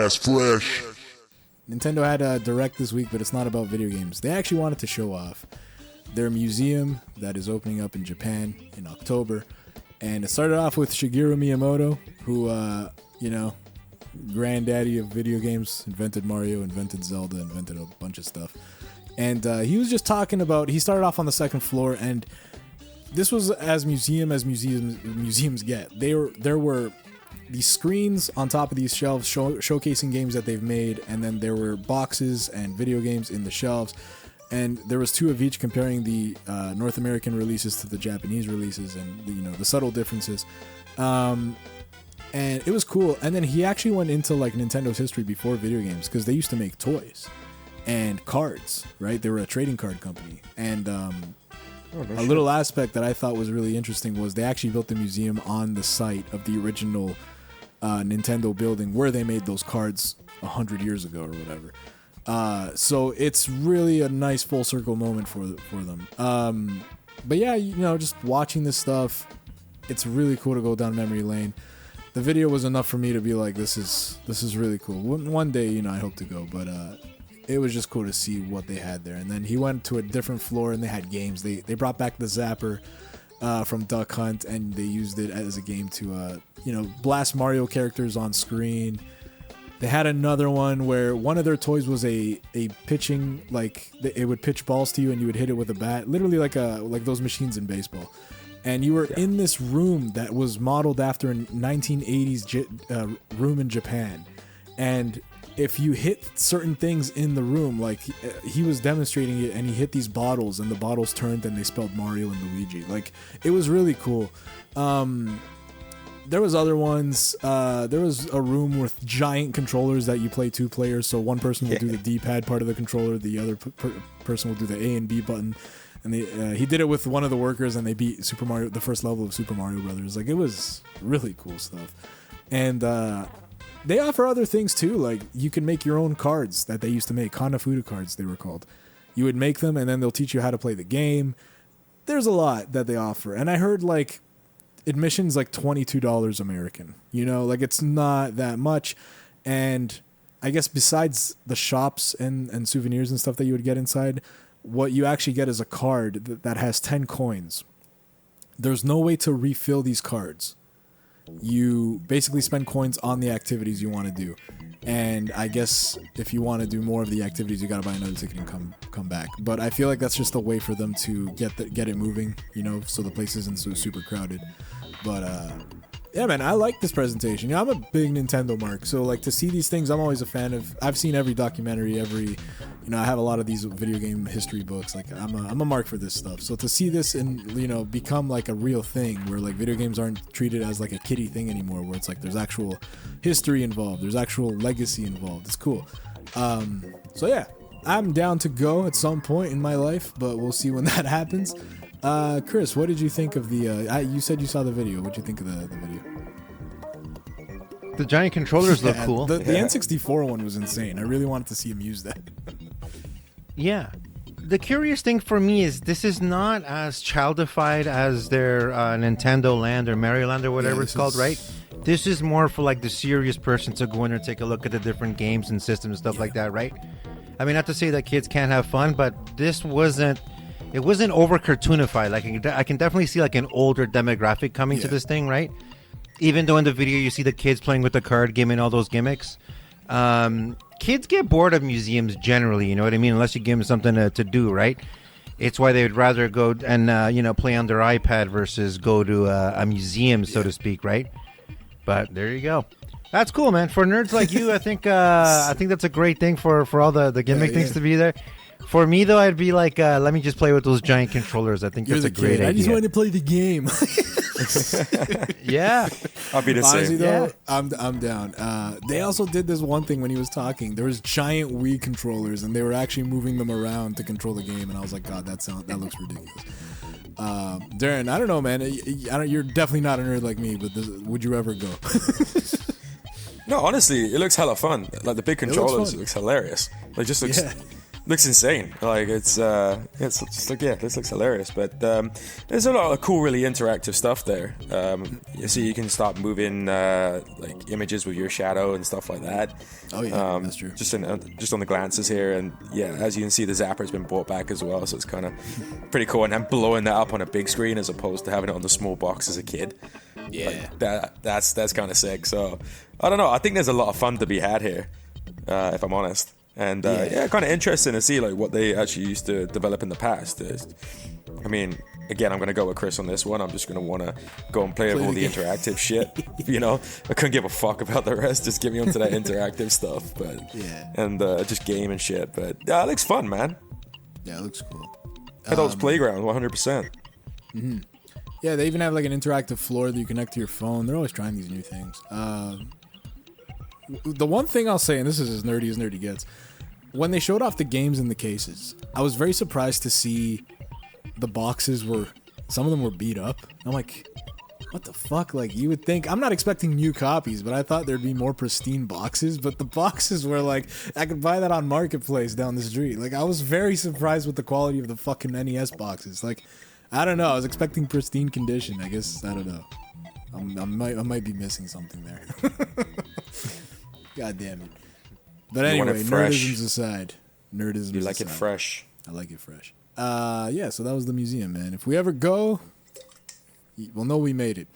Podcast Fresh. Nintendo had a direct this week, but it's not about video games. They actually wanted to show off their museum that is opening up in Japan in October. And it started off with Shigeru Miyamoto, who, granddaddy of video games, invented Mario, invented Zelda, invented a bunch of stuff. And he was just talking about, he started off on the second floor, and this was as museums get. There were these screens on top of these shelves showcasing games that they've made, and then there were boxes and video games in the shelves. And there was two of each comparing the North American releases to the Japanese releases, and the subtle differences. And it was cool. And then he actually went into like Nintendo's history before video games, because they used to make toys and cards, right? They were a trading card company. And a little aspect that I thought was really interesting was they actually built the museum on the site of the original Nintendo building where they made those cards 100 years ago or whatever. So it's really a nice full circle moment for them. But yeah, just watching this stuff, it's really cool to go down memory lane. The video was enough for me to be like, this is really cool. One day, I hope to go, but it was just cool to see what they had there. And then he went to a different floor and they had games. They brought back the Zapper from Duck Hunt, and they used it as a game to blast Mario characters on screen. They had another one where one of their toys was a pitching, like it would pitch balls to you and you would hit it with a bat, literally like those machines in baseball. And you were in this room that was modeled after a 1980s room in Japan. And if you hit certain things in the room, like he was demonstrating it, and he hit these bottles, and the bottles turned and they spelled Mario and Luigi. Like, it was really cool. There was other ones. There was a room with giant controllers that you play two players. So one person will do the D-pad part of the controller, the other person will do the A and B button. And he did it with one of the workers, and they beat Super Mario, the first level of Super Mario Brothers. Like, it was really cool stuff. And they offer other things too. Like, you can make your own cards that they used to make. Hanafuda cards, they were called. You would make them, and then they'll teach you how to play the game. There's a lot that they offer. And I heard, like, admission's like $22 American. Like, it's not that much. And I guess besides the shops and souvenirs and stuff that you would get inside, what you actually get is a card that has 10 coins. There's no way to refill these cards. You basically spend coins on the activities you want to do. And I guess if you want to do more of the activities, you got to buy another ticket and come back. But I feel like that's just a way for them to get it moving, so the place isn't so super crowded. But yeah, man, I like this presentation. I'm a big Nintendo mark, so like to see these things, I'm always a fan of. I've seen every documentary, I have a lot of these video game history books. Like, I'm a mark for this stuff. So to see this and become like a real thing, where like video games aren't treated as like a kiddie thing anymore, where it's like there's actual history involved, there's actual legacy involved. It's cool. So yeah, I'm down to go at some point in my life, but we'll see when that happens. Chris, what did you think of the? You said you saw the video. What did you think of the video? The giant controllers look cool. The N64 one was insane. I really wanted to see him use that. Yeah. The curious thing for me is this is not as childified as their Nintendo Land or Mario Land or whatever it's called, right? This is more for like the serious person to go in and take a look at the different games and systems and stuff like that, right? I mean, not to say that kids can't have fun, but this wasn't over cartoonified. Like, I can definitely see like an older demographic coming to this thing, right? Even though in the video you see the kids playing with the card game and all those gimmicks. Kids get bored of museums generally, you know what I mean? Unless you give them something to do, right? It's why they would rather go and play on their iPad versus go to a museum, so to speak, right? But there you go. That's cool, man. For nerds like you, I think that's a great thing for all the gimmick things to be there. For me, though, I'd be like, let me just play with those giant controllers. I think that's a great idea. I just want to play the game. Yeah. I'll be the Honestly, same. though, I'm down. They also did this one thing when he was talking. There was giant Wii controllers, and they were actually moving them around to control the game. And I was like, God, that looks ridiculous. Darren, I don't know, man. You're definitely not a nerd like me, but would you ever go? No, honestly, it looks hella fun. Like the big controllers, it looks hilarious. Like just looks. Yeah. looks insane. Like it's just like, yeah, this looks hilarious. But there's a lot of cool, really interactive stuff there. So you can start moving like images with your shadow and stuff like that. Oh yeah, that's true. Just on the glances here, and yeah, as you can see, the zapper's been brought back as well, so it's kind of pretty cool. And I'm blowing that up on a big screen as opposed to having it on the small box as a kid. Yeah, like, that's kind of sick. So I don't know. I think there's a lot of fun to be had here, if I'm honest. And yeah, kind of interesting to see like what they actually used to develop in the past. I mean, again, I'm going to go with Chris on this one. I'm just going to want to go and play with all the interactive shit. You know, I couldn't give a fuck about the rest. Just get me onto that interactive stuff. But yeah, and just game and shit. But yeah, it looks fun, man. Yeah, it looks cool. Adults Playground, 100%. Mm-hmm. Yeah, they even have like an interactive floor that you connect to your phone. They're always trying these new things. The one thing I'll say, and this is as nerdy gets, when they showed off the games in the cases, I was very surprised to see the boxes some of them were beat up. I'm like, what the fuck? Like, you would think, I'm not expecting new copies, but I thought there'd be more pristine boxes, but the boxes were like, I could buy that on Marketplace down the street. Like, I was very surprised with the quality of the fucking NES boxes. Like, I don't know, I was expecting pristine condition. I guess, I don't know. I might be missing something there. God damn it. But anyway, nerdisms aside. You like it fresh. I like it fresh. Yeah, so that was the museum, man. If we ever go, we'll know we made it.